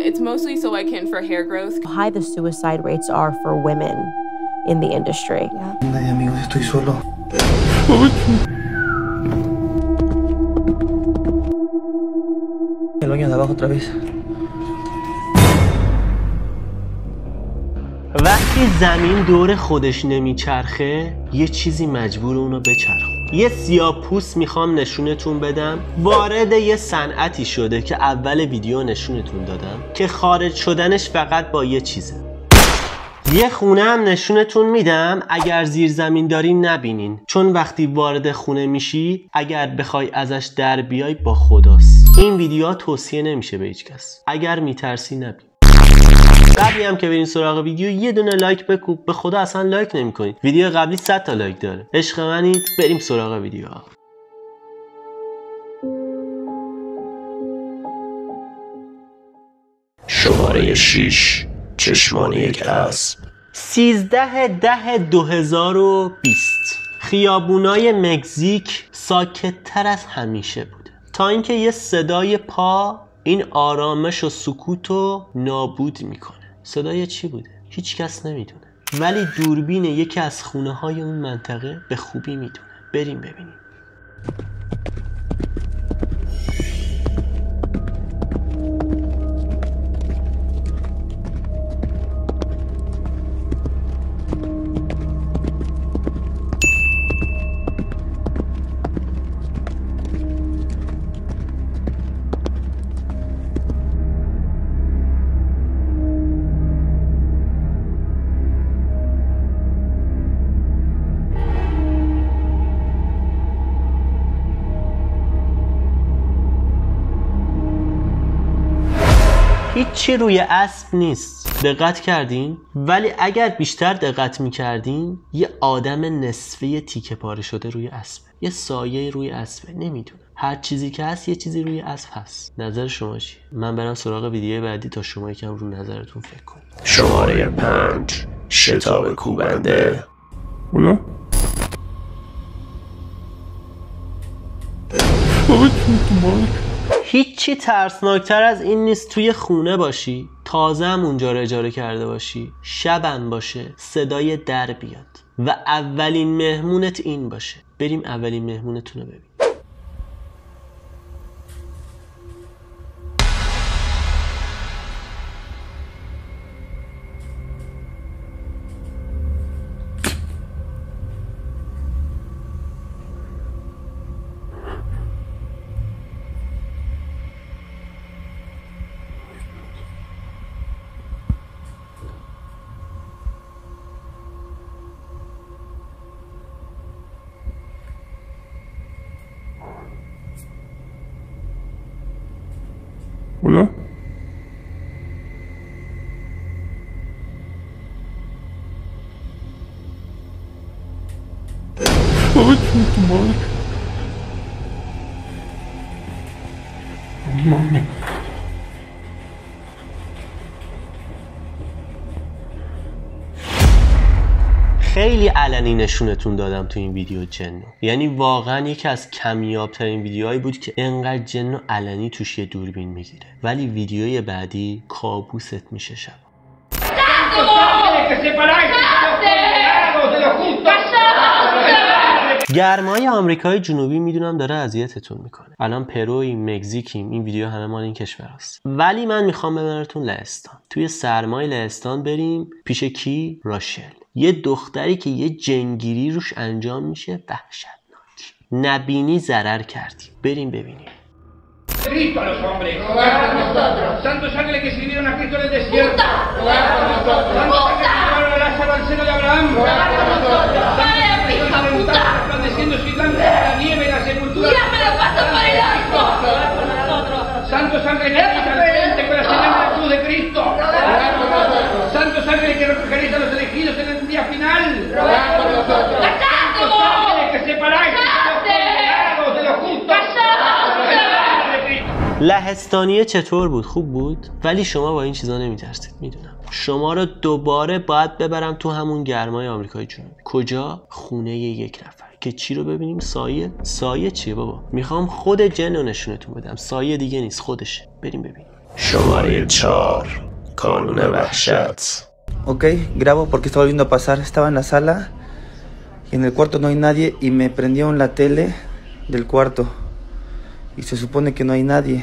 It's mostly so I can for hair growth. How high the suicide rates are for women in the industry. Ay, amigos, estoy solo. El baño de abajo otra vez. وقتی زمین دور خودش نمیچرخه یه چیزی مجبور اونو بچرخه. یه سیاه‌پوست میخوام نشونتون بدم وارد یه صنعتی شده که اول ویدیو نشونتون دادم که خارج شدنش فقط با یه چیزه. یه خونه هم نشونتون میدم اگر زیر زمین دارین نبینین، چون وقتی وارد خونه میشی اگر بخوای ازش در بیای با خداست. این ویدیو توصیه نمیشه به هیچ کس. اگر میترسی نبین. قبلی هم که برین سراغ ویدیو یه دونه لایک بکوب. به خدا اصلا لایک نمیکنید. ویدیو قبلی 100 تا لایک داره. عشق منید. بریم سراغ ویدیو. شماره 6 چشمان یک اسب. 13/10/2020 خیابونای مکزیک ساکت‌تر از همیشه بوده تا اینکه یه صدای پا این آرامش و سکوتو نابود میکنه. صدای چی بوده؟ هیچ کس نمیدونه، ولی دوربین یکی از خونه های اون منطقه به خوبی میدونه. بریم ببینیم. هیچی روی اسب نیست. دقت کردین؟ ولی اگر بیشتر دقت میکردین یه آدم نصفه تیکه پاره شده روی اسب، یه سایه روی اسب. نمیدونه، هر چیزی که هست یه چیزی روی اسب هست. نظر شما چیه؟ من برم سراغ ویدیو بعدی تا شما یکم رو نظرتون فکر کنید. شماره 5 شتاب کوبنده. اولا هیچی ترسناکتر از این نیست توی خونه باشی، تازه هم اونجا رو اجاره کرده باشی، شبم باشه، صدای در بیاد و اولین مهمونت این باشه. بریم اولین مهمونتون رو ببینیم. اولا خیلی علنی نشونتون دادم تو این ویدیو جنو. یعنی واقعا یکی از کمیاب ترین ویدیوهایی بود که انقدر جنو علنی توش یه دوربین میگیره. ولی ویدیوی بعدی کابوست میشه شب. گرمای آمریکای جنوبی میدونم داره اذیتتون میکنه. الان پرویم، مکزیکیم، این ویدیو همه مال این کشوراست. ولی من میخوام ببرتون لهستان. توی سرمای لهستان بریم پیش کی؟ راشل، یه دختری که یه جنگیری روش انجام میشه وحشتناک. نبینی ضرر کردی. بریم ببینیم. Cristo a los hombres. Santos ángeles que sirvieron a Cristo en el desierto. Santos ángeles que llevaron a Lázaro al seno de Abraham. Resplandeciendo su blanco la nieve y la sepultura. Santos ángeles que quitan la gente con la señal de la cruz de Cristo. Santos ángeles que recogeréis a los elegidos en el día final. Santos ángeles que separáis de los justos. لهستانیه چطور بود؟ خوب بود؟ ولی شما با این چیزا نمیترسید. میدونم شما رو دوباره باید ببرم تو همون گرمای آمریکای جنوبی. کجا؟ خونه یک نفر. که چی رو ببینیم؟ سایه. سایه چیه بابا؟ میخوام خود جن رو نشونتون بدم. سایه دیگه نیست، خودشه. بریم ببینیم. شماره 4 کانون وحشت. Ok, grabo porque está volviendo a pasar. Estaba en la sala y en el cuarto no hay nadie y me prendieron la tele del cuarto y se supone que no hay nadie.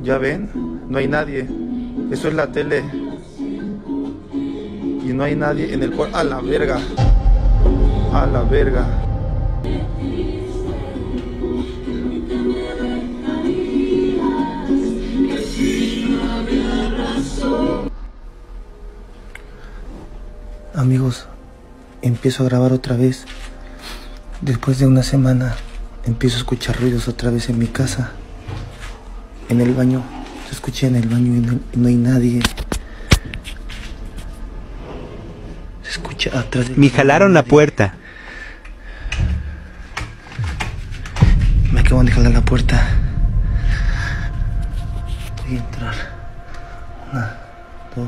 ¿Ya ven? No hay nadie. Eso es la tele. Y no hay nadie en el cuarto. ¡A la verga! ¡A la verga! Amigos, empiezo a grabar otra vez. Después de una semana, empiezo a escuchar ruidos otra vez en mi casa. En el baño. Se escucha en el baño y no hay nadie. Se escucha atrás de... Me jalaron la puerta. Me acaban de jalar la puerta. Voy a entrar. 1, 2,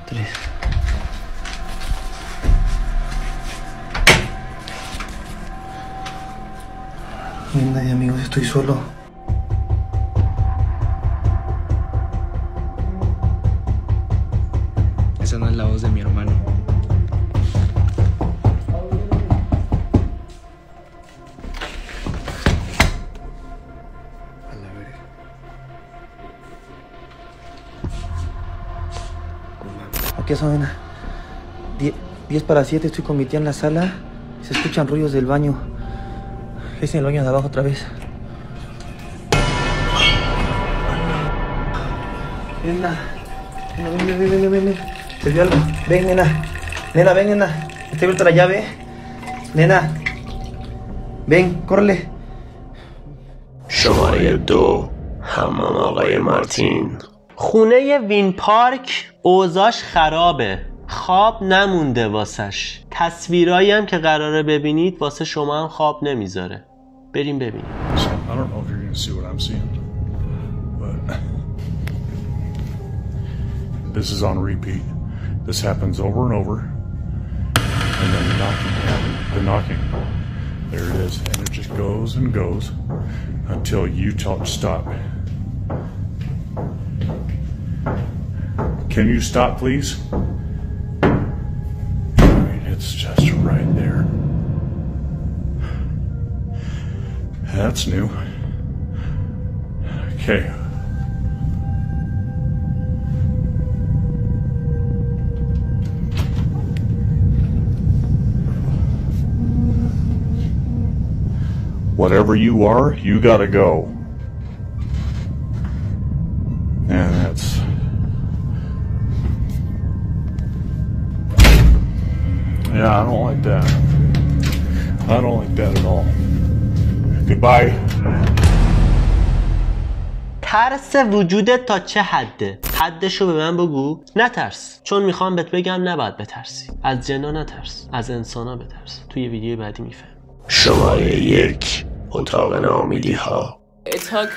3. No hay nadie, amigos, estoy solo. Esa no es la voz de mi hermano. A la verga. Aquí son 10 para 7, estoy con mi tía en la sala. Se escuchan ruidos del baño. Es en el baño de abajo otra vez. Nena, ven. ¿Te vio algo? Ven, nena. Nena, ven, nena. ¿Te he abierto la llave? Nena. ven, córrele. شماره 2 حمام آقای مارتین. خونه وین پارک اوضاعش خرابه، خواب نمونده واسش. تصویرایی هم که قراره ببینید واسه شما هم خواب نمیذاره. بریم ببینیم. I don't know if you're gonna see what I'm seeing, but this is on repeat. This happens over and over, and then the knocking happens. The knocking, there it is, and it just goes and goes until you tell it to stop. Can you stop, please? I mean, it's just right there. That's new. Okay. Whatever you are, you gotta go. And that's... Yeah, I don't like that. I don't like that at all. Goodbye. ترس وجودت تا چه حده؟ حدشو به من بگو. نترس، چون میخوام بهت بگم نباید بترسی. از جنا نترس، از انسانا بترس. توی ویدیو بعدی میفهم. شماره 1 اتاق ناامیدی ها. It took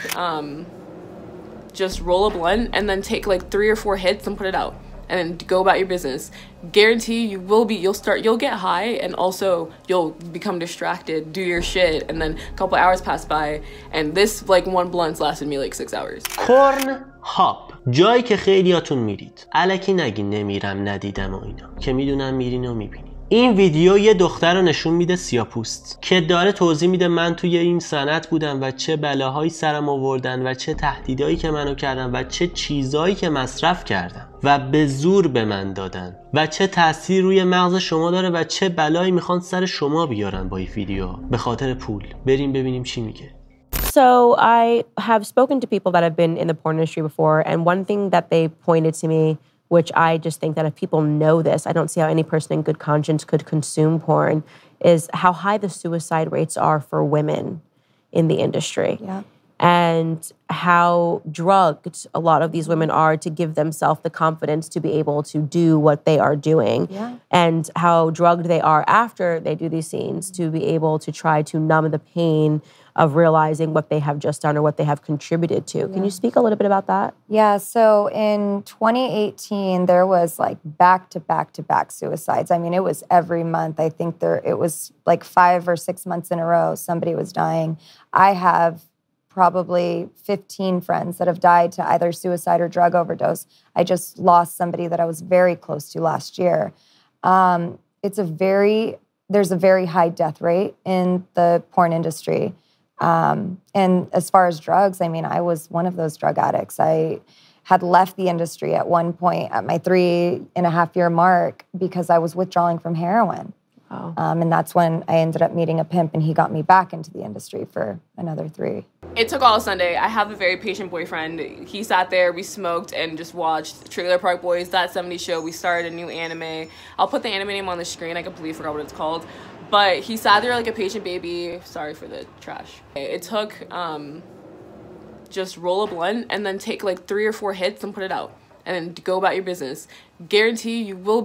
just roll a blunt and then take like 3 or 4 hits and put it out and then go about your business. Guarantee you'll get high and also you'll become distracted, do your shit, and then a couple hours pass by and this like 1 blunt lasted me like 6 hours. کورن هاپ، جایی که خیلیاتون میرید. الکی نگین نمیرم ندیدم و اینا، که میدونم میرین و میبینین. این ویدیو یه دختر رو نشون میده سیاه‌پوست که داره توضیح میده من توی این صنعت بودم و چه بلاهایی سرم آوردن و چه تهدیدایی که منو کردن و چه چیزایی که مصرف کردم و به زور به من دادن و چه تأثیر روی مغز شما داره و چه بلایی میخوان سر شما بیارن با این ویدیو به خاطر پول. بریم ببینیم چی میگه. So I have spoken to people that have been in the porn industry before, and one thing that they pointed to me, which I just think that if people know this, I don't see how any person in good conscience could consume porn, is how high the suicide rates are for women in the industry. Yeah. And how drugged a lot of these women are to give themselves the confidence to be able to do what they are doing. Yeah. And how drugged they are after they do these scenes to be able to try to numb the pain of realizing what they have just done or what they have contributed to. Can you speak a little bit about that? Yeah, so in 2018, there was like back-to-back suicides. I mean, it was every month. I think it was like 5 or 6 months in a row, somebody was dying. I have probably 15 friends that have died to either suicide or drug overdose. I just lost somebody that I was very close to last year. There's a very high death rate in the porn industry. And as far as drugs, I mean, I was one of those drug addicts. I had left the industry at one point at my 3.5-year mark because I was withdrawing from heroin. Wow. And that's when I ended up meeting a pimp, and he got me back into the industry for another 3. It took all Sunday. I have a very patient boyfriend. He sat there, we smoked, and just watched Trailer Park Boys, That 70s Show. We started a new anime. I'll put the anime name on the screen. I completely forgot what it's called. But he sat there like a patient baby. Sorry for the trash. It took just roll a blunt and then take like 3 or 4 hits and put it out. And then go about your business. Guarantee you'll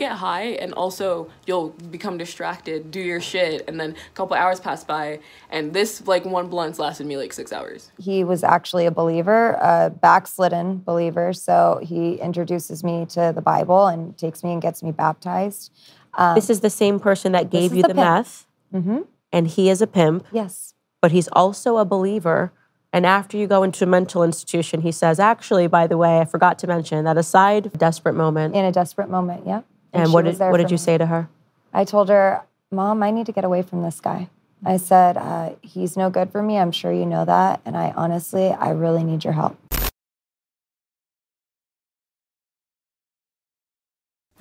get high, and also you'll become distracted, do your shit, and then a couple hours pass by, and this like one blunt lasted me like 6 hours. He was actually a believer, a backslidden believer, so he introduces me to the Bible and takes me and gets me baptized. This is the same person that gave you the meth, and he is a pimp. Yes. But he's also a believer. And after you go into a mental institution, he says, actually, by the way, I forgot to mention that aside, desperate moment. In a desperate moment, yeah. And what did you say to her? I told her, Mom, I need to get away from this guy. I said, he's no good for me. I'm sure you know that. And I really need your help.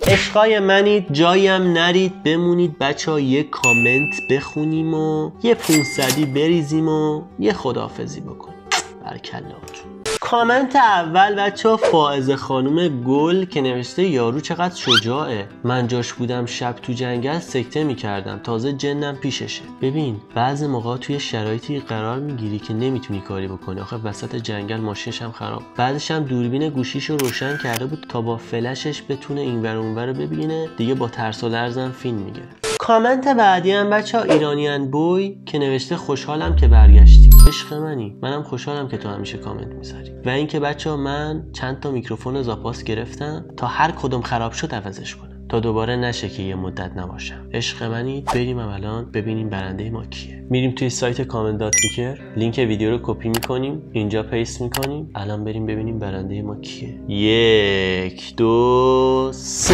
عشقای منید، جایم نرید، بمونید بچه ها، یه کامنت بخونیم و یه 500 بریزیم و یه خداحافظی بکنیم. برکلاتون. کامنت اول بچه ها فائزه خانوم گل که نوشته یارو چقدر شجاعه، من جاش بودم شب تو جنگل سکته میکردم، تازه جنم پیششه. ببین بعضی موقع توی شرایطی قرار میگیری که نمیتونی کاری بکنی. آخه وسط جنگل ماشینش هم خراب، بعدش هم دوربین گوشیشو روشن کرده بود تا با فلشش بتونه اینور اونور رو ببینه، دیگه با ترس و لرزم فیلم میگیره. کامنت بعدی هم بچه ها ایرانیان بوی که نوشته خوشحالم که برگشتی. عشق منی، منم خوشحالم که تو همیشه کامنت میذاری. و اینکه بچه ها من چند تا میکروفون زاپاس گرفتم تا هر کدوم خراب شد عوضش کنم تا دوباره نشه که یه مدت نباشم. عشق منی. بریم الان ببینیم برنده ما کیه. میریم توی سایت کامنت دات پیکر، لینک ویدیو رو کپی میکنیم، اینجا پیست میکنیم. الان بریم ببینیم برنده ما کیه. 1 2 3.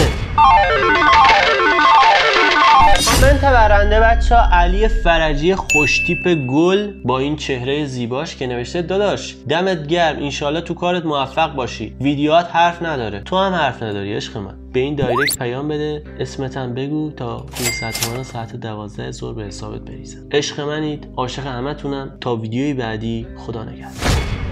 کامنت برنده بچه ها علی فرجی خوشتیپ گل با این چهره زیباش که نوشته داداش دمت گرم، انشالله تو کارت موفق باشی، ویدیوهات حرف نداره، تو هم حرف نداری عشق من. به این دایرکت پیام بده، اسمت هم بگو تا 500 تومن ساعت 12 ظهر به حسابت بریزم. عشق منید، عاشق همتونم. تا ویدیوی بعدی، خدا نگهدار.